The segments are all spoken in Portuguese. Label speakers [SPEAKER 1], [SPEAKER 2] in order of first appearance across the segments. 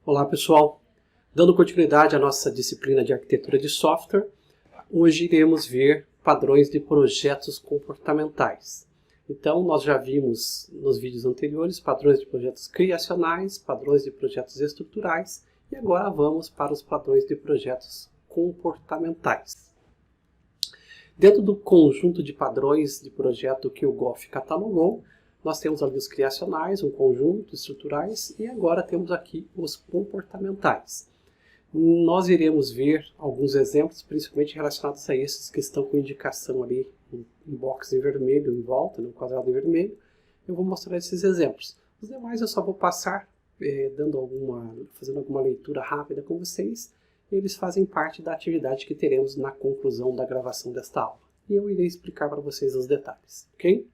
[SPEAKER 1] Olá pessoal, dando continuidade à nossa disciplina de arquitetura de software, hoje iremos ver padrões de projetos comportamentais. Então nós já vimos nos vídeos anteriores padrões de projetos criacionais, padrões de projetos estruturais e agora vamos para os padrões de projetos comportamentais. Dentro do conjunto de padrões de projeto que o Goff catalogou, nós temos ali os criacionais, um conjunto, estruturais, e agora temos aqui os comportamentais. Nós iremos ver alguns exemplos, principalmente relacionados a esses que estão com indicação ali em box em vermelho, em volta, no quadrado em vermelho. Eu vou mostrar esses exemplos. Os demais eu só vou passar fazendo alguma leitura rápida com vocês. Eles fazem parte da atividade que teremos na conclusão da gravação desta aula. E eu irei explicar para vocês os detalhes, ok?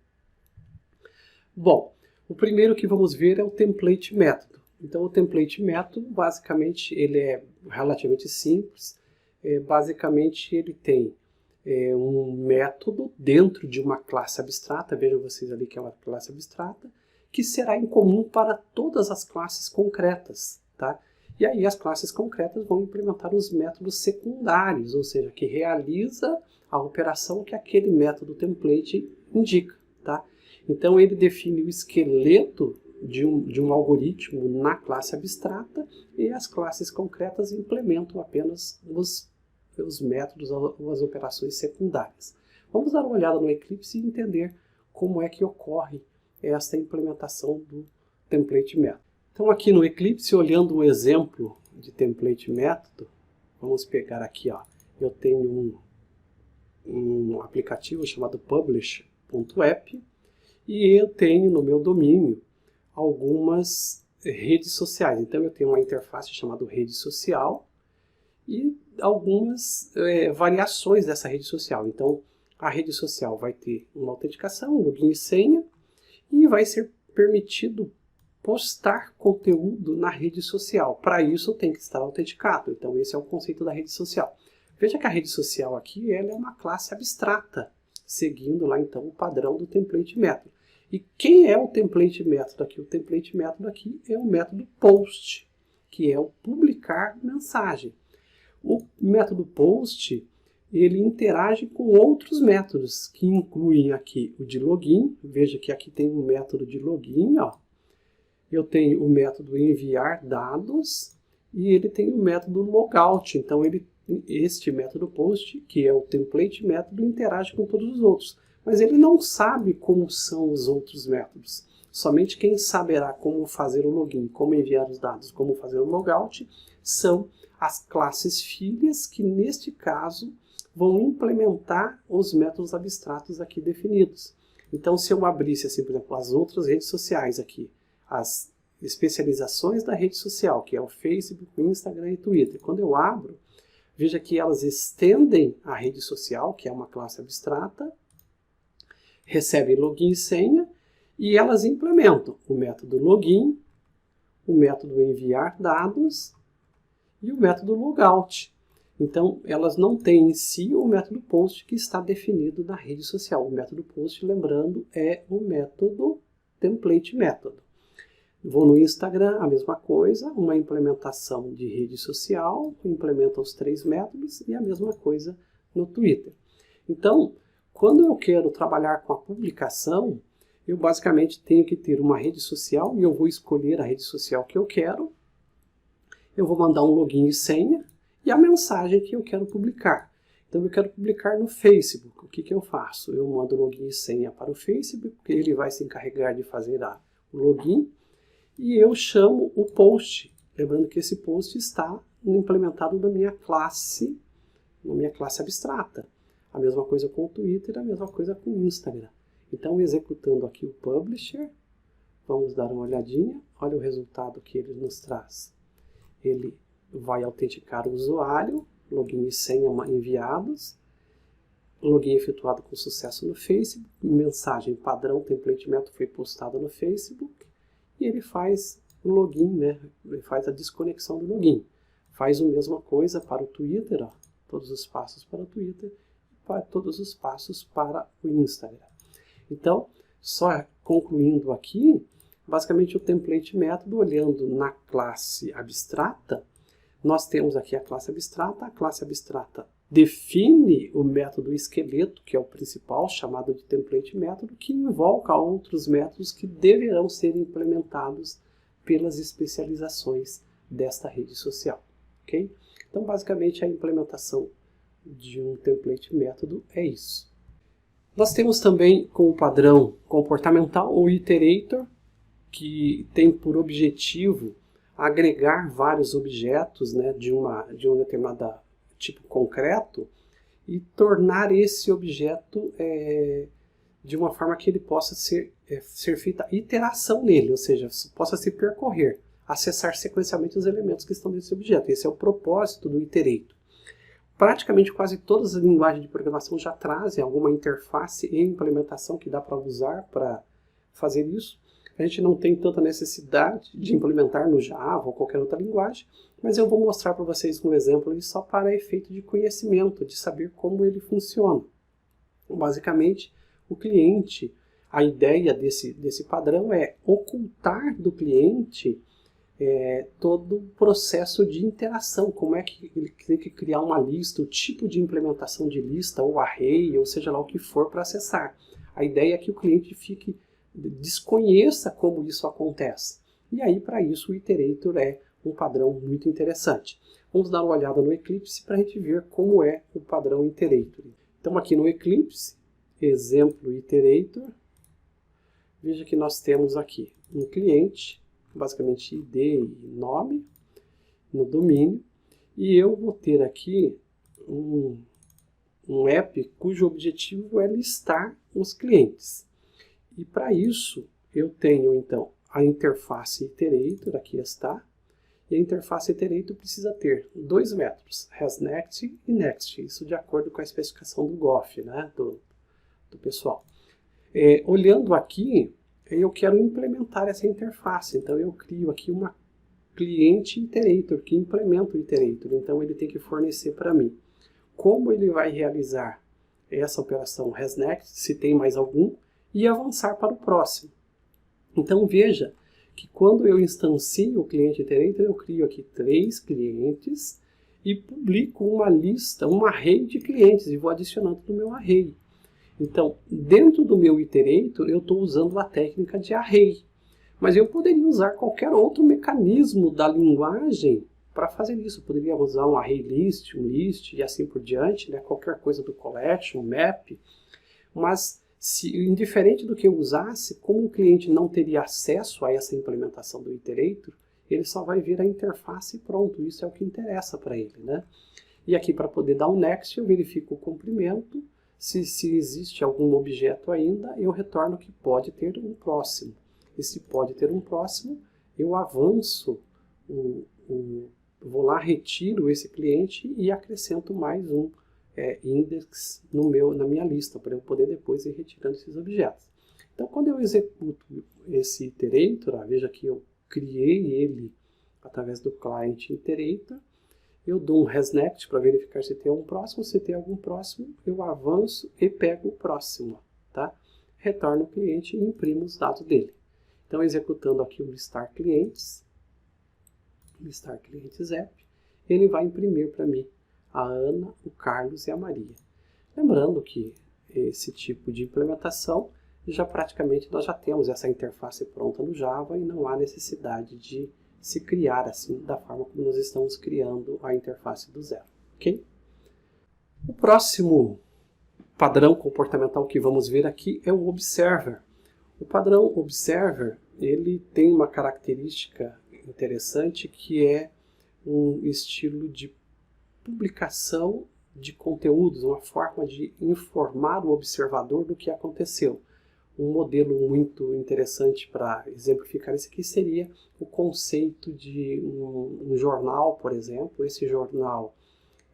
[SPEAKER 1] Bom, o primeiro que vamos ver é o template método. Então o template método, basicamente, ele é relativamente simples. Basicamente ele tem um método dentro de uma classe abstrata, vejam vocês ali que é uma classe abstrata, que será em comum para todas as classes concretas, tá? E aí as classes concretas vão implementar os métodos secundários, ou seja, que realiza a operação que aquele método template indica, tá? Então ele define o esqueleto de um algoritmo na classe abstrata e as classes concretas implementam apenas os métodos ou as operações secundárias. Vamos dar uma olhada no Eclipse e entender como é que ocorre esta implementação do template método. Então aqui no Eclipse, olhando o exemplo de template método, vamos pegar aqui, ó, eu tenho um aplicativo chamado publish.app, e eu tenho no meu domínio algumas redes sociais. Então eu tenho uma interface chamada rede social e algumas variações dessa rede social. Então a rede social vai ter uma autenticação, um login e senha, e vai ser permitido postar conteúdo na rede social. Para isso tem que estar autenticado. Então esse é o conceito da rede social. Veja que a rede social aqui ela é uma classe abstrata, seguindo lá então o padrão do template método. E quem é o template método aqui? O template método aqui é o método post, que é o publicar mensagem. O método post, ele interage com outros métodos, que incluem aqui o de login. Veja que aqui tem um método de login, ó. Eu tenho o método enviar dados e ele tem o método logout. Então este método post, que é o template método, interage com todos os outros. Mas ele não sabe como são os outros métodos. Somente quem saberá como fazer o login, como enviar os dados, como fazer o logout, são as classes filhas que, neste caso, vão implementar os métodos abstratos aqui definidos. Então, se eu abrisse, assim, por exemplo, as outras redes sociais aqui, as especializações da rede social, que é o Facebook, o Instagram e o Twitter, quando eu abro, veja que elas estendem a rede social, que é uma classe abstrata, recebem login e senha, e elas implementam o método login, o método enviar dados e o método logout. Então, elas não têm em si o método post que está definido na rede social. O método post, lembrando, é o método template método. Vou no Instagram, a mesma coisa, uma implementação de rede social, implementa os 3 métodos e a mesma coisa no Twitter. Então, quando eu quero trabalhar com a publicação, eu basicamente tenho que ter uma rede social e eu vou escolher a rede social que eu quero. Eu vou mandar um login e senha e a mensagem que eu quero publicar. Então eu quero publicar no Facebook. O que eu faço? Eu mando login e senha para o Facebook, porque ele vai se encarregar de fazer o login. E eu chamo o post. Lembrando que esse post está implementado na minha classe abstrata. A mesma coisa com o Twitter, a mesma coisa com o Instagram. Então, executando aqui o Publisher, vamos dar uma olhadinha. Olha o resultado que ele nos traz. Ele vai autenticar o usuário, login e senha enviados, login efetuado com sucesso no Facebook, mensagem padrão, template método foi postada no Facebook, e ele faz o login, né? Ele faz a desconexão do login. Faz a mesma coisa para o Twitter, ó, todos os passos para o Twitter, para todos os passos para o Instagram. Então, só concluindo aqui, Basicamente o template método, olhando na classe abstrata, nós temos aqui a classe abstrata define o método esqueleto, que é o principal, chamado de template método, que invoca outros métodos que deverão ser implementados pelas especializações desta rede social. Okay? Então, basicamente, a implementação de um template método é isso. Nós temos também como padrão comportamental o iterator, que tem por objetivo agregar vários objetos, né, de um determinado tipo concreto e tornar esse objeto de uma forma que ele possa ser feita iteração nele, ou seja, possa se percorrer, acessar sequencialmente os elementos que estão nesse objeto. Esse é o propósito do iterator. Praticamente quase todas as linguagens de programação já trazem alguma interface e implementação que dá para usar para fazer isso. A gente não tem tanta necessidade de implementar no Java ou qualquer outra linguagem, mas eu vou mostrar para vocês um exemplo ali só para efeito de conhecimento, de saber como ele funciona. Basicamente, o cliente, a ideia desse padrão é ocultar do cliente todo o processo de interação, como é que ele tem que criar uma lista, o tipo de implementação de lista, ou array, ou seja lá o que for para acessar. A ideia é que o cliente desconheça como isso acontece. E aí, para isso, o iterator é um padrão muito interessante. Vamos dar uma olhada no Eclipse para a gente ver como é o padrão iterator. Então, aqui no Eclipse, exemplo iterator, veja que nós temos aqui um cliente, basicamente ID e nome, no domínio, e eu vou ter aqui um app cujo objetivo é listar os clientes. E para isso, eu tenho então a interface iterator, aqui está, e a interface iterator precisa ter dois métodos, hasNext e next, isso de acordo com a especificação do GOF, né, do pessoal. Olhando aqui, eu quero implementar essa interface, então eu crio aqui uma cliente iterator, que implementa o iterator, então ele tem que fornecer para mim como ele vai realizar essa operação hasNext, se tem mais algum, e avançar para o próximo. Então veja que quando eu instancio o cliente iterator, eu crio aqui 3 clientes e publico uma lista, um array de clientes, e vou adicionando no meu array. Então, dentro do meu iterator, eu estou usando a técnica de array. Mas eu poderia usar qualquer outro mecanismo da linguagem para fazer isso. Eu poderia usar um array list, um list e assim por diante, né? Qualquer coisa do collection, map. Mas, indiferente do que eu usasse, como o cliente não teria acesso a essa implementação do iterator, ele só vai ver a interface e pronto. Isso é o que interessa para ele, né? E aqui, para poder dar um next, eu verifico o comprimento. Se existe algum objeto ainda, eu retorno que pode ter um próximo. E se pode ter um próximo, eu avanço, vou lá, retiro esse cliente e acrescento mais um index na minha lista, para eu poder depois ir retirando esses objetos. Então, quando eu executo esse iterator, veja que eu criei ele através do client iterator, eu dou um hasNext para verificar se tem um próximo. Se tem algum próximo, eu avanço e pego o próximo. Tá? Retorno o cliente e imprimo os dados dele. Então, executando aqui o listar clientes app, ele vai imprimir para mim a Ana, o Carlos e a Maria. Lembrando que esse tipo de implementação, praticamente nós já temos essa interface pronta no Java e não há necessidade de se criar assim, da forma como nós estamos criando a interface do zero. Okay? O próximo padrão comportamental que vamos ver aqui é o Observer. O padrão Observer, ele tem uma característica interessante que é um estilo de publicação de conteúdos, uma forma de informar o observador do que aconteceu. Um modelo muito interessante para exemplificar isso aqui seria o conceito de um jornal, por exemplo. Esse jornal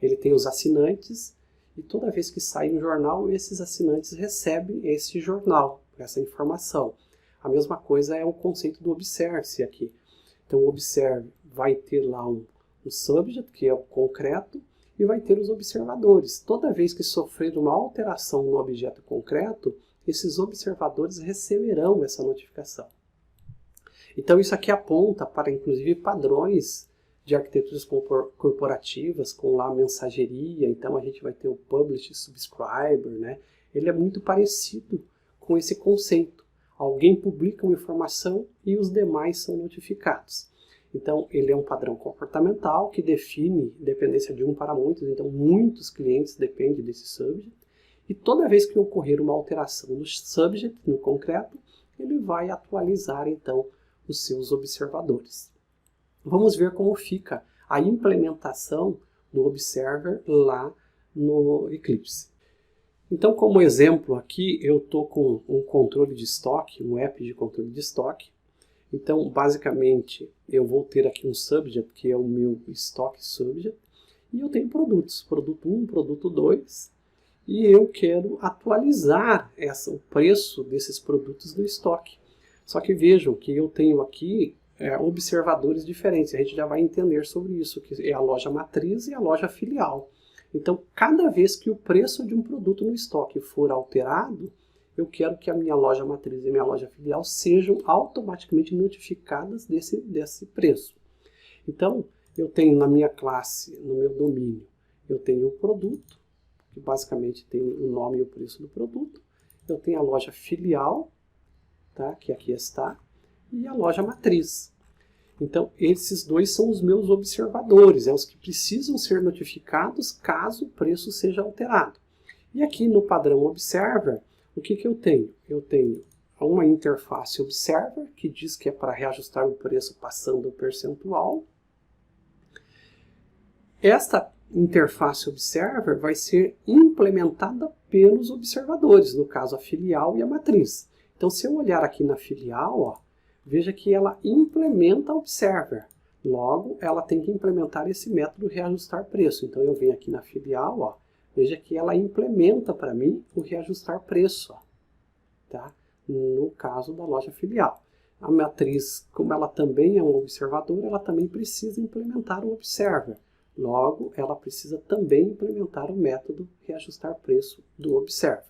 [SPEAKER 1] ele tem os assinantes e toda vez que sai um jornal, esses assinantes recebem esse jornal, essa informação. A mesma coisa é o conceito do Observe aqui. Então o Observe vai ter lá um subject, que é o concreto, e vai ter os observadores. Toda vez que sofrer uma alteração no objeto concreto, esses observadores receberão essa notificação. Então isso aqui aponta para, inclusive, padrões de arquiteturas corporativas, com lá a mensageria. Então a gente vai ter o Publish Subscriber, né? Ele é muito parecido com esse conceito. Alguém publica uma informação e os demais são notificados. Então ele é um padrão comportamental que define dependência de um para muitos. Então muitos clientes dependem desse subject. E toda vez que ocorrer uma alteração no subject, no concreto, ele vai atualizar então os seus observadores. Vamos ver como fica a implementação do Observer lá no Eclipse. Então, como exemplo aqui, eu estou com um controle de estoque, um app de controle de estoque. Então, basicamente, eu vou ter aqui um subject, que é o meu estoque subject, e eu tenho produtos, produto 1, produto 2, e eu quero atualizar o preço desses produtos no estoque. Só que vejam que eu tenho aqui observadores diferentes. A gente já vai entender sobre isso, que é a loja matriz e a loja filial. Então, cada vez que o preço de um produto no estoque for alterado, eu quero que a minha loja matriz e a minha loja filial sejam automaticamente notificadas desse preço. Então, eu tenho na minha classe, no meu domínio, eu tenho o produto, que basicamente tem o nome e o preço do produto. Eu tenho a loja filial, tá, que aqui está, e a loja matriz. Então, esses dois são os meus observadores, os que precisam ser notificados caso o preço seja alterado. E aqui no padrão Observer, o que eu tenho? Eu tenho uma interface Observer, que diz que é para reajustar o preço passando o percentual. Esta interface Observer vai ser implementada pelos observadores, no caso a filial e a matriz. Então, se eu olhar aqui na filial, ó, veja que ela implementa Observer. Logo, ela tem que implementar esse método reajustar preço. Então, eu venho aqui na filial, ó, veja que ela implementa para mim o reajustar preço, ó, tá? No caso da loja filial. A matriz, como ela também é um observador, ela também precisa implementar o Observer. Logo, ela precisa também implementar o método reajustar preço do Observer.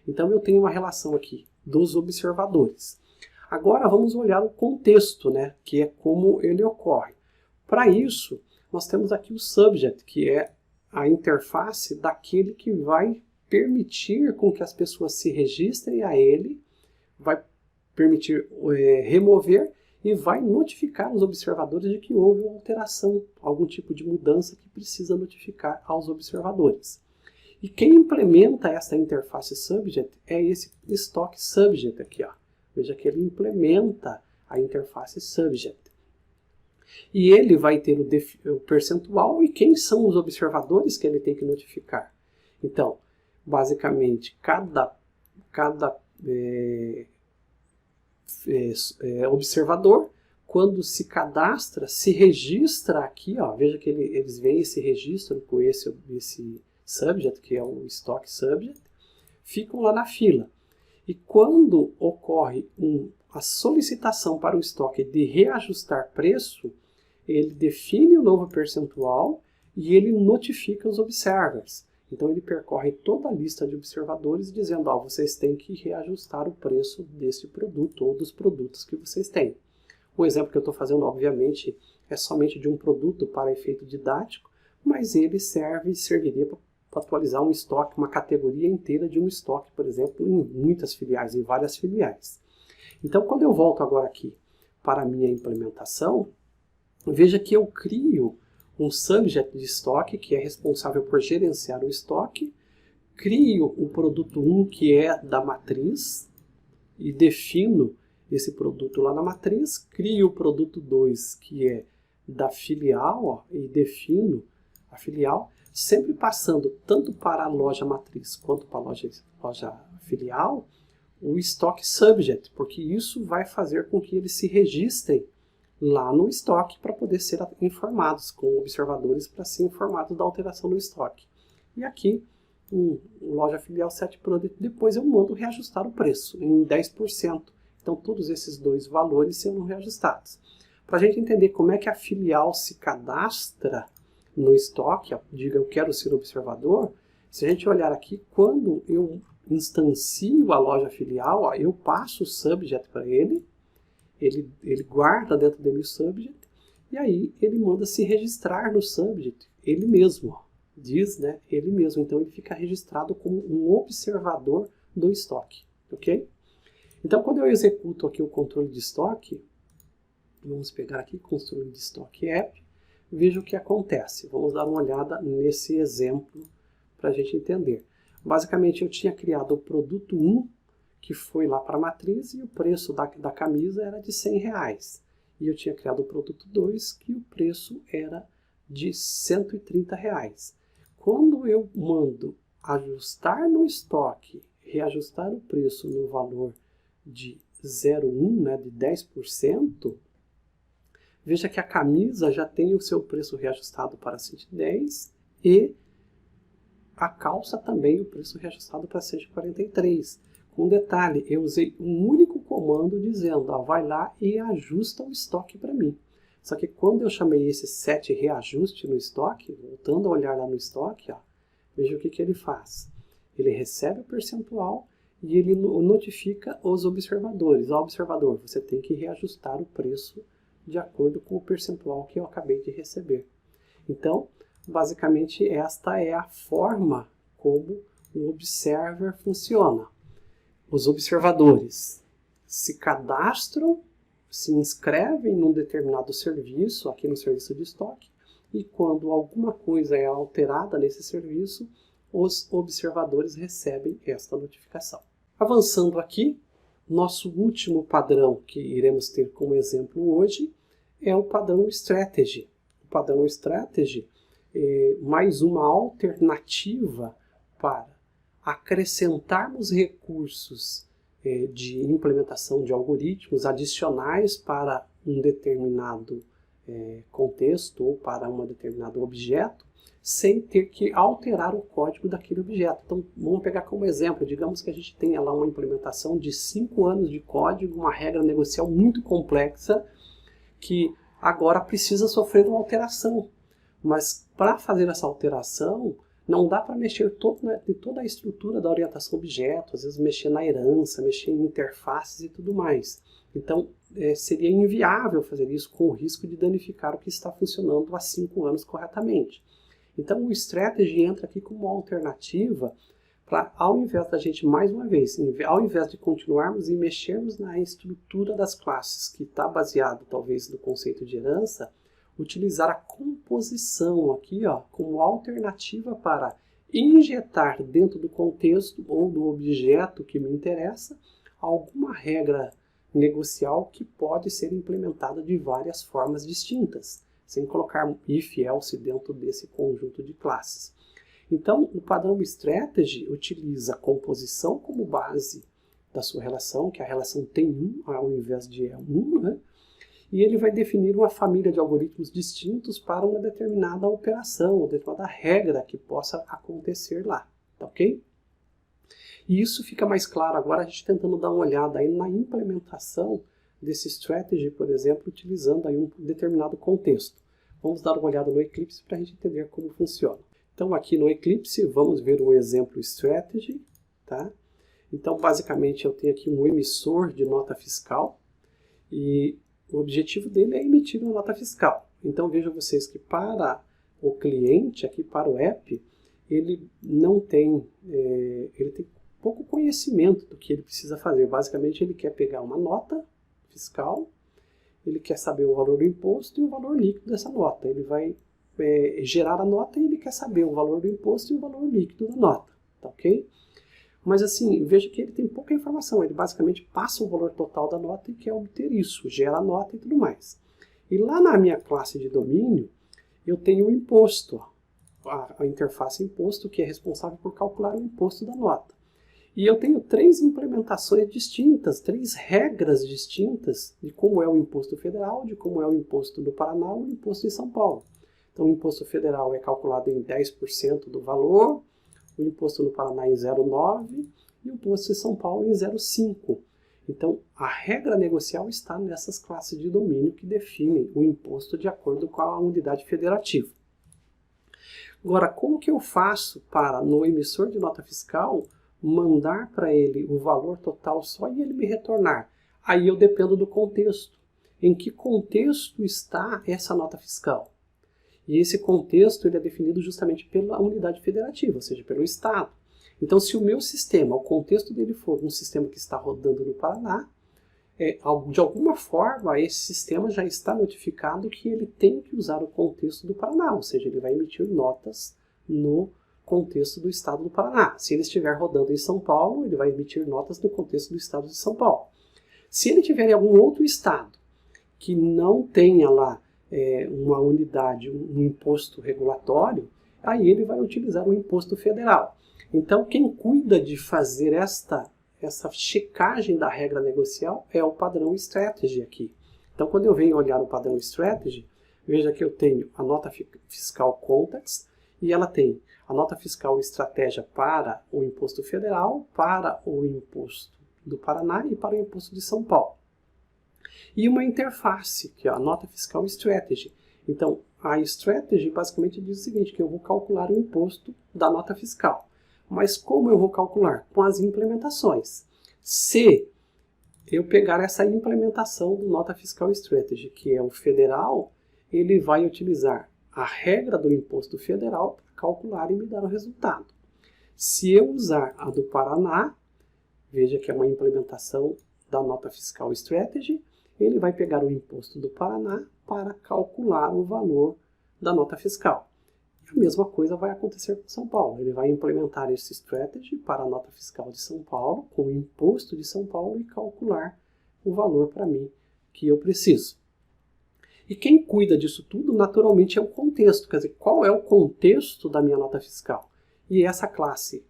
[SPEAKER 1] Então, eu tenho uma relação aqui dos observadores. Agora vamos olhar o contexto, né, que é como ele ocorre. Para isso, nós temos aqui o subject, que é a interface daquele que vai permitir com que as pessoas se registrem a ele, vai permitir remover e vai notificar os observadores de que houve uma alteração, algum tipo de mudança que precisa notificar aos observadores. E quem implementa essa interface subject é esse estoque subject aqui, ó. Veja que ele implementa a interface subject. E ele vai ter o percentual e quem são os observadores que ele tem que notificar. Então, basicamente, cada observador, quando se cadastra, se registra aqui, ó, veja que eles veem esse registro com esse subject, que é o estoque subject, ficam lá na fila. E quando ocorre a solicitação para o estoque de reajustar preço, ele define o novo percentual e ele notifica os observers. Então ele percorre toda a lista de observadores dizendo, ó, vocês têm que reajustar o preço desse produto ou dos produtos que vocês têm. O exemplo que eu estou fazendo, obviamente, é somente de um produto para efeito didático, mas ele serviria para atualizar um estoque, uma categoria inteira de um estoque, por exemplo, em muitas filiais, em várias filiais. Então, quando eu volto agora aqui para a minha implementação, veja que eu crio um subject de estoque, que é responsável por gerenciar o estoque, crio o produto 1, que é da matriz, e defino esse produto lá na matriz, crio o produto 2, que é da filial, ó, e defino a filial, sempre passando tanto para a loja matriz quanto para a loja filial, o estoque subject, porque isso vai fazer com que eles se registrem lá no estoque para poder ser informados, com observadores para ser informados da alteração no estoque. E aqui, loja filial set product, depois eu mando reajustar o preço em 10%. Então todos esses dois valores serão reajustados. Para a gente entender como é que a filial se cadastra no estoque, diga eu quero ser observador, se a gente olhar aqui, quando eu instancio a loja filial, ó, eu passo o subject para ele, ele guarda dentro dele o subject, e aí ele manda se registrar no subject, ele mesmo, ó, diz, né, ele mesmo. Então ele fica registrado como um observador do estoque, ok? Então quando eu executo aqui o controle de estoque, vamos pegar aqui controle de estoque app, veja o que acontece. Vamos dar uma olhada nesse exemplo para a gente entender. Basicamente eu tinha criado o produto 1, que foi lá para a matriz, e o preço da camisa era de R$100. E eu tinha criado o produto 2, que o preço era de R$130. Quando eu mando ajustar no estoque, reajustar o preço no valor de 0,1, né, de 10%, veja que a camisa já tem o seu preço reajustado para 110 e a calça também o preço reajustado para 143. Com detalhe, eu usei um único comando dizendo, ó, vai lá e ajusta o estoque para mim. Só que quando eu chamei esse set reajuste no estoque, voltando a olhar lá no estoque, ó, veja o que ele faz. Ele recebe o percentual e ele notifica os observadores. Ó, observador, você tem que reajustar o preço de acordo com o percentual que eu acabei de receber. Então, basicamente, esta é a forma como o Observer funciona. Os observadores se cadastram, se inscrevem num determinado serviço, aqui no serviço de estoque, e quando alguma coisa é alterada nesse serviço, os observadores recebem esta notificação. Avançando aqui, nosso último padrão que iremos ter como exemplo hoje é o padrão Strategy. O padrão Strategy é mais uma alternativa para acrescentarmos recursos de implementação de algoritmos adicionais para um determinado contexto ou para um determinado objeto, sem ter que alterar o código daquele objeto. Então, vamos pegar como exemplo, digamos que a gente tenha lá uma implementação de 5 anos de código, uma regra negocial muito complexa, que agora precisa sofrer uma alteração. Mas para fazer essa alteração, não dá para mexer em toda a estrutura da orientação a objeto, às vezes mexer na herança, mexer em interfaces e tudo mais. Então, seria inviável fazer isso com o risco de danificar o que está funcionando há 5 anos corretamente. Então, o Strategy entra aqui como uma alternativa para, ao invés da gente, mais uma vez, ao invés de continuarmos e mexermos na estrutura das classes, que está baseado, talvez, no conceito de herança, utilizar a composição aqui, ó, como alternativa para injetar dentro do contexto ou do objeto que me interessa alguma regra negocial que pode ser implementada de várias formas distintas, sem colocar if, else dentro desse conjunto de classes. Então, o padrão Strategy utiliza a composição como base da sua relação, que a relação tem 1 ao invés de 1, né? E ele vai definir uma família de algoritmos distintos para uma determinada operação, uma determinada regra que possa acontecer lá, tá ok? E isso fica mais claro agora a gente tentando dar uma olhada aí na implementação desse strategy, por exemplo, utilizando aí um determinado contexto. Vamos dar uma olhada no Eclipse para a gente entender como funciona. Então aqui no Eclipse vamos ver o exemplo strategy, tá? Então basicamente eu tenho aqui um emissor de nota fiscal e o objetivo dele é emitir uma nota fiscal. Então vejam vocês que para o cliente, aqui para o app, ele não tem, ele tem pouco conhecimento do que ele precisa fazer. Basicamente ele quer pegar uma nota fiscal, ele quer saber o valor do imposto e o valor líquido dessa nota. Ele vai gerar a nota e ele quer saber o valor do imposto e o valor líquido da nota, tá ok? Mas assim, veja que ele tem pouca informação, ele basicamente passa o valor total da nota e quer obter isso, gera a nota e tudo mais. E lá na minha classe de domínio, eu tenho o imposto, a interface imposto, que é responsável por calcular o imposto da nota. E eu tenho 3 implementações distintas, 3 regras distintas de como é o imposto federal, de como é o imposto do Paraná e o imposto em São Paulo. Então o imposto federal é calculado em 10% do valor, o imposto no Paraná em 0,9% e o imposto em São Paulo em 0,5%. Então, a regra negocial está nessas classes de domínio que definem o imposto de acordo com a unidade federativa. Agora, como que eu faço para, no emissor de nota fiscal, mandar para ele o valor total só e ele me retornar? Aí eu dependo do contexto. Em que contexto está essa nota fiscal? E esse contexto ele é definido justamente pela unidade federativa, ou seja, pelo Estado. Então, se o meu sistema, o contexto dele for um sistema que está rodando no Paraná, de alguma forma esse sistema já está notificado que ele tem que usar o contexto do Paraná, ou seja, ele vai emitir notas no contexto do Estado do Paraná. Se ele estiver rodando em São Paulo, ele vai emitir notas no contexto do Estado de São Paulo. Se ele tiver em algum outro estado que não tenha lá uma unidade, um imposto regulatório, aí ele vai utilizar o imposto federal. Então, quem cuida de fazer essa checagem da regra negocial é o padrão Strategy aqui. Então, quando eu venho olhar o padrão Strategy, veja que eu tenho a nota fiscal Context e ela tem a nota fiscal Estratégia para o imposto federal, para o imposto do Paraná e para o imposto de São Paulo. E uma interface, que é a nota fiscal Strategy. Então, a Strategy basicamente diz o seguinte, que eu vou calcular o imposto da nota fiscal. Mas como eu vou calcular? Com as implementações. Se eu pegar essa implementação do nota fiscal Strategy, que é o federal, ele vai utilizar a regra do imposto federal para calcular e me dar o resultado. Se eu usar a do Paraná, veja que é uma implementação da nota fiscal Strategy, ele vai pegar o imposto do Paraná para calcular o valor da nota fiscal. E a mesma coisa vai acontecer com São Paulo. Ele vai implementar esse Strategy para a nota fiscal de São Paulo, com o imposto de São Paulo e calcular o valor para mim que eu preciso. E quem cuida disso tudo, naturalmente, é o contexto. Quer dizer, qual é o contexto da minha nota fiscal? E essa classe,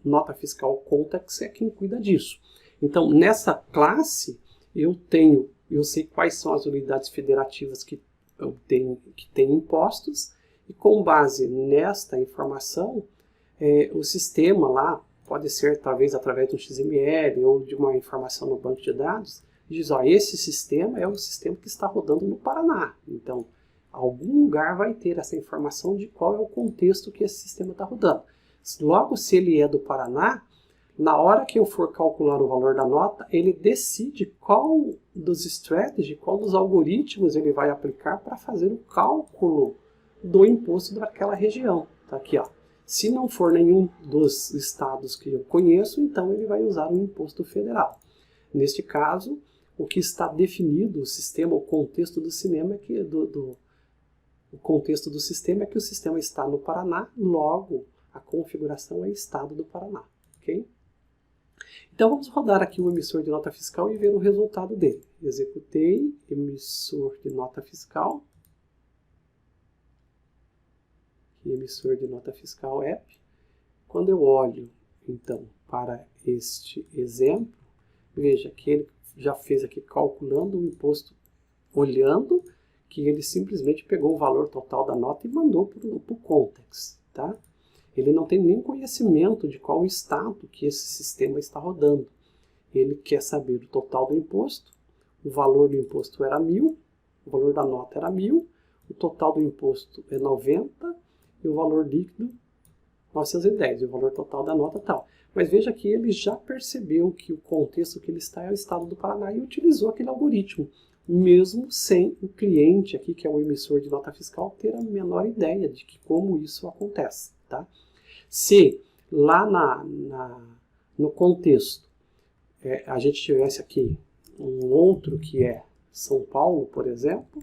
[SPEAKER 1] nota fiscal Context, é quem cuida disso. Então, nessa classe, eu sei quais são as unidades federativas que têm impostos, e com base nesta informação, o sistema lá, pode ser talvez através de um XML ou de uma informação no banco de dados, diz, ó, esse sistema é o sistema que está rodando no Paraná. Então, algum lugar vai ter essa informação de qual é o contexto que esse sistema está rodando. Logo, se ele é do Paraná, na hora que eu for calcular o valor da nota, ele decide qual dos strategy, qual dos algoritmos ele vai aplicar para fazer o cálculo do imposto daquela região. Tá aqui, ó. Se não for nenhum dos estados que eu conheço, então ele vai usar o imposto federal. Neste caso, o que está definido, o sistema, o contexto do cinema é que o contexto do sistema é que o sistema está no Paraná, logo a configuração é estado do Paraná, ok? Então vamos rodar aqui o emissor de nota fiscal e ver o resultado dele. Executei, emissor de nota fiscal. Emissor de nota fiscal app. Quando eu olho, então, para este exemplo, veja que ele já fez aqui calculando o imposto, olhando que ele simplesmente pegou o valor total da nota e mandou para o Context, tá? Ele não tem nenhum conhecimento de qual estado que esse sistema está rodando. Ele quer saber o total do imposto, o valor do imposto era 1.000, o valor da nota era 1.000, o total do imposto é 90 e o valor líquido 910, e o valor total da nota tal. Mas veja que ele já percebeu que o contexto que ele está é o estado do Paraná e utilizou aquele algoritmo, mesmo sem o cliente aqui, que é o emissor de nota fiscal, ter a menor ideia de como isso acontece, tá? Se lá no contexto a gente tivesse aqui um outro que é São Paulo, por exemplo,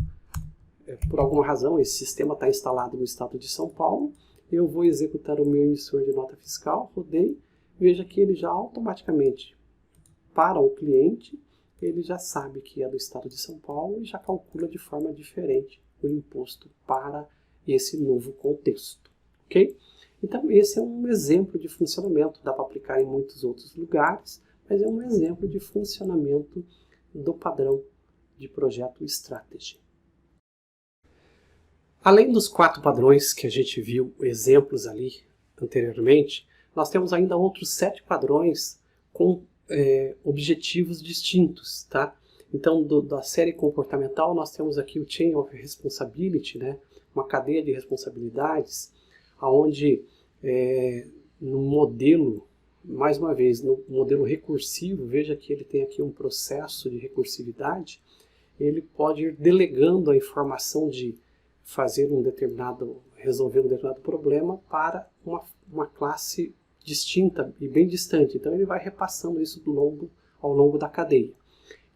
[SPEAKER 1] por alguma razão esse sistema está instalado no estado de São Paulo, eu vou executar o meu emissor de nota fiscal, rodei, veja que ele já automaticamente, para o cliente, ele já sabe que é do estado de São Paulo e já calcula de forma diferente o imposto para esse novo contexto, ok? Então, esse é um exemplo de funcionamento, dá para aplicar em muitos outros lugares, mas é um exemplo de funcionamento do padrão de projeto Strategy. Além dos 4 padrões que a gente viu exemplos ali anteriormente, nós temos ainda outros 7 padrões com objetivos distintos, tá? Então, da série comportamental, nós temos aqui o Chain of Responsibility, né? Uma cadeia de responsabilidades, onde no modelo mais uma vez, no modelo recursivo, veja que ele tem aqui um processo de recursividade, ele pode ir delegando a informação de resolver um determinado problema para uma classe distinta e bem distante. Então ele vai repassando isso ao longo da cadeia.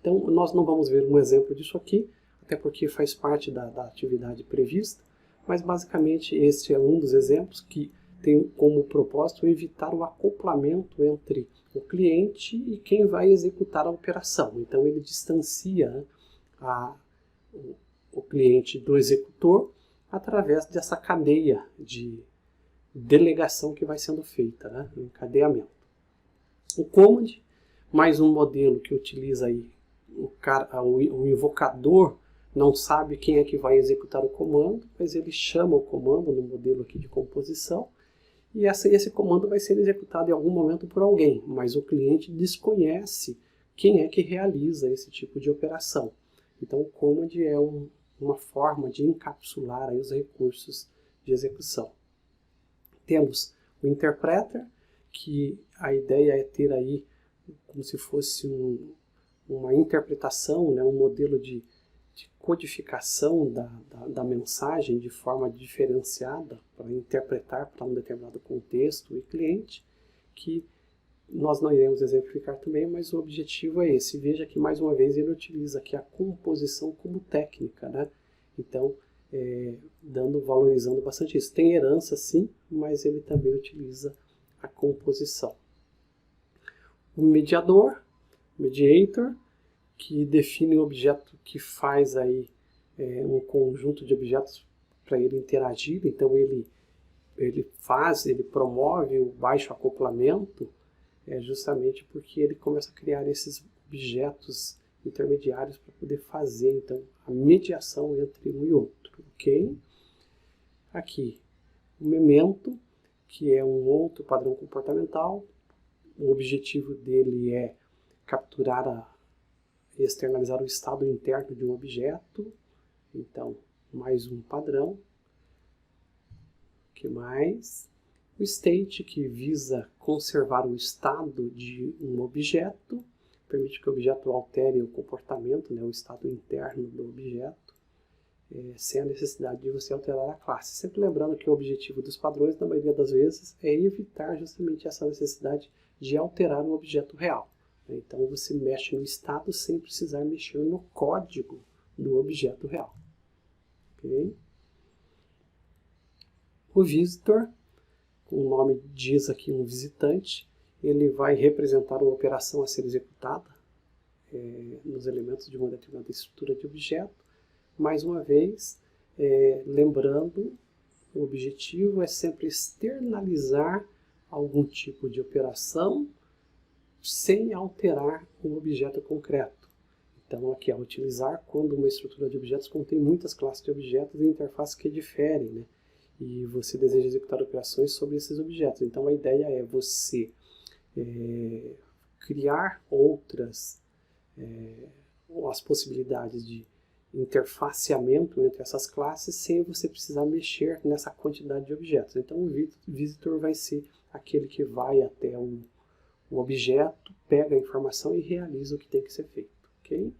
[SPEAKER 1] Então nós não vamos ver um exemplo disso aqui, até porque faz parte da atividade prevista, mas basicamente este é um dos exemplos que tem como propósito evitar o acoplamento entre o cliente e quem vai executar a operação. Então ele distancia o cliente do executor através dessa cadeia de delegação que vai sendo feita, né? O encadeamento. O command, mais um modelo que utiliza aí o invocador não sabe quem é que vai executar o comando, mas ele chama o comando no modelo aqui de composição, e esse comando vai ser executado em algum momento por alguém, mas o cliente desconhece quem é que realiza esse tipo de operação. Então o command é uma forma de encapsular aí os recursos de execução. Temos o interpreter, que a ideia é ter aí como se fosse uma interpretação, né, um modelo de codificação da mensagem de forma diferenciada para interpretar para um determinado contexto e cliente, que nós não iremos exemplificar também, mas o objetivo é esse. Veja que mais uma vez ele utiliza aqui a composição como técnica, né? Então, valorizando bastante isso. Tem herança sim, mas ele também utiliza a composição. O mediador, mediator, que define um objeto que faz aí um conjunto de objetos para ele interagir. Então ele promove o baixo acoplamento, justamente porque ele começa a criar esses objetos intermediários para poder fazer então a mediação entre um e outro, ok? Aqui o memento, que é um outro padrão comportamental. O objetivo dele é capturar e externalizar o estado interno de um objeto. Então, mais um padrão. O que mais? O state, que visa conservar o estado de um objeto, permite que o objeto altere o comportamento, né, o estado interno do objeto, sem a necessidade de você alterar a classe. Sempre lembrando que o objetivo dos padrões, na maioria das vezes, é evitar justamente essa necessidade de alterar um objeto real. Então você mexe no estado sem precisar mexer no código do objeto real. Okay? O visitor, o nome diz aqui um visitante, ele vai representar uma operação a ser executada nos elementos de uma determinada estrutura de objeto. Mais uma vez, lembrando, o objetivo é sempre externalizar algum tipo de operação sem alterar um objeto concreto. Então aqui é utilizar quando uma estrutura de objetos contém muitas classes de objetos e interfaces que diferem, né? E você deseja executar operações sobre esses objetos. Então a ideia é você criar as possibilidades de interfaceamento entre essas classes sem você precisar mexer nessa quantidade de objetos. Então o visitor vai ser aquele que vai até o objeto, pega a informação e realiza o que tem que ser feito. Okay?